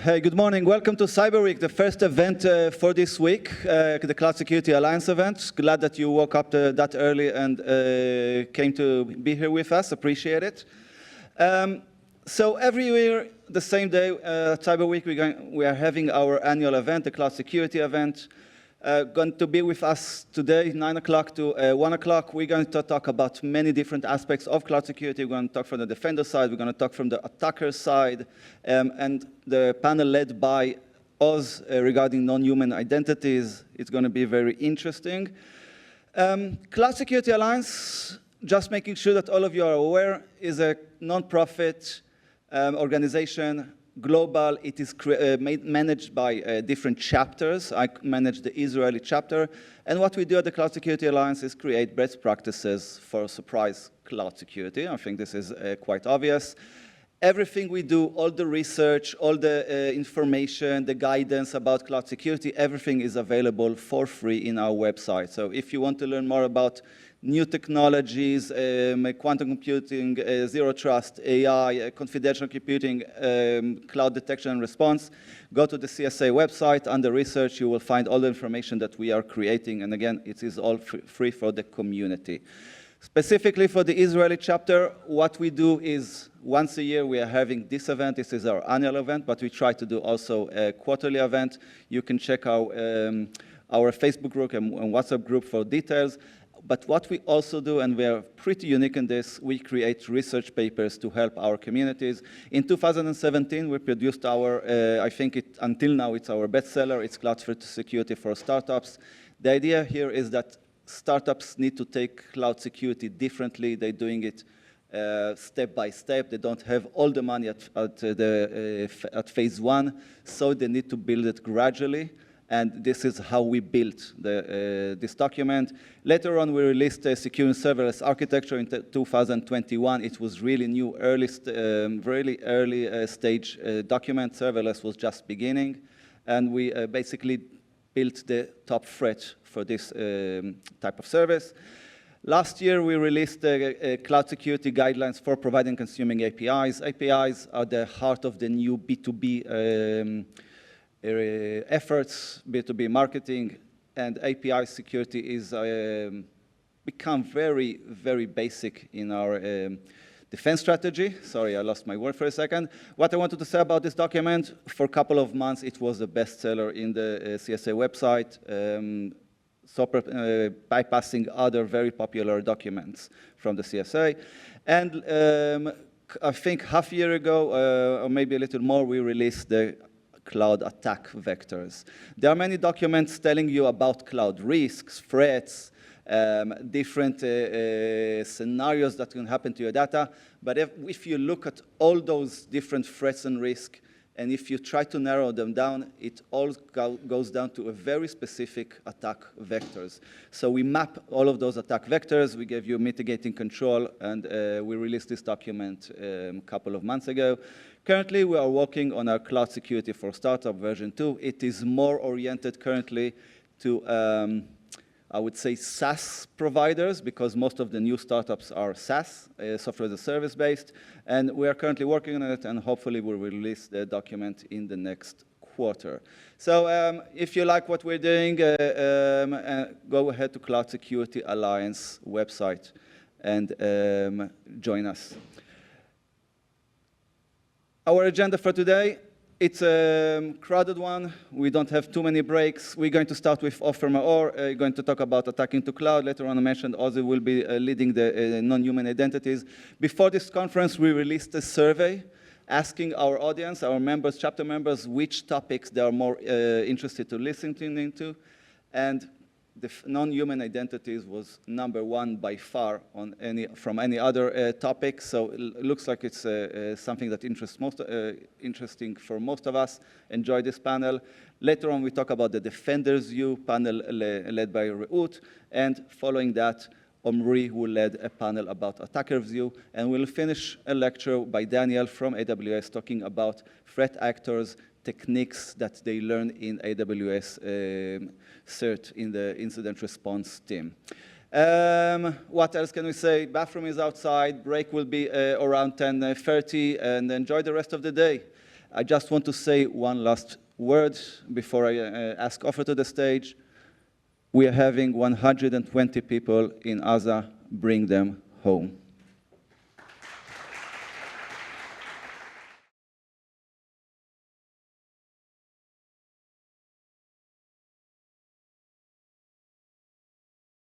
Hey, good morning. Welcome to Cyber Week, the first event for this week, the Cloud Security Alliance event. Glad that you woke up that early and came to be here with us. Appreciate it. So every year, the same day, Cyber Week, we are having our annual event, the Cloud Security event. Going to be with us today, 9 o'clock to 1 o'clock. We're going to talk about many different aspects of cloud security. We're going to talk from the defender side. We're going to talk from the attacker side. And the panel led by Oz regarding non-human identities. It's going to be very interesting. Cloud Security Alliance, just making sure that all of you are aware, is a non-profit organization. Global, it is managed by different chapters. I manage the Israeli chapter. And what we do at the Cloud Security Alliance is create best practices for surprise cloud security. I think this is quite obvious. Everything we do, all the research, all the information, the guidance about cloud security, everything is available for free in our website. So if you want to learn more about new technologies, quantum computing, zero trust, AI, confidential computing, cloud detection and response, go to the CSA website. Under research, you will find all the information that we are creating. And again, it is all free for the community. Specifically for the Israeli chapter, what we do is once a year we are having this event. This is our annual event, but we try to do also a quarterly event. You can check our Facebook group and WhatsApp group for details. But what we also do, and we are pretty unique in this, we create research papers to help our communities. In 2017, we produced our, I think until now, it's our bestseller. It's Cloud Security for Startups. The idea here is that startups need to take cloud security differently. They're doing it step by step. They don't have all the money at phase one, so they need to build it gradually. And this is how we built this document. Later on, we released a secure serverless architecture in 2021. It was really new, really early stage document. Serverless was just beginning. And we basically built the top threat for this type of service. Last year, we released cloud security guidelines for providing and consuming APIs. APIs are the heart of the new B2B efforts, B2B marketing, and API security is become very, very basic in our defense strategy. Sorry, I lost my word for a second. What I wanted to say about this document, for a couple of months, it was a bestseller in the CSA website, bypassing other very popular documents from the CSA. And I think half a year ago, or maybe a little more, we released the cloud attack vectors. There are many documents telling you about cloud risks, threats, different scenarios that can happen to your data. But if you look at all those different threats and risks, and if you try to narrow them down, it all goes down to a very specific attack vectors. So we map all of those attack vectors. We gave you mitigating control, and we released this document a couple of months ago. Currently, we are working on our Cloud Security for Startup version 2. It is more oriented currently to, I would say, SaaS providers, because most of the new startups are SaaS, software as a service based. And we are currently working on it, and hopefully we'll release the document in the next quarter. So if you like what we're doing, go ahead to Cloud Security Alliance website and join us. Our agenda for today, it's a crowded one. We don't have too many breaks. We're going to start with Ofer Maor, going to talk about attacking to cloud. Later on, I mentioned Ozzy will be leading the non-human identities. Before this conference, we released a survey asking our audience, our members, chapter members, which topics they are more interested to listen to. And the non-human identities was #1 by far on from any other topic. So it looks like it's something that interesting for most of us. Enjoy this panel. Later on, we talk about the Defender's View panel led by Reut. And following that, Omri, who led a panel about Attacker's View. And we'll finish a lecture by Daniel from AWS talking about threat actors, techniques that they learn in AWS CERT in the incident response team. What else can we say? Bathroom is outside. Break will be around 10:30, and enjoy the rest of the day. I just want to say one last word before I ask Ofer to the stage. We are having 120 people in Gaza. Bring them home.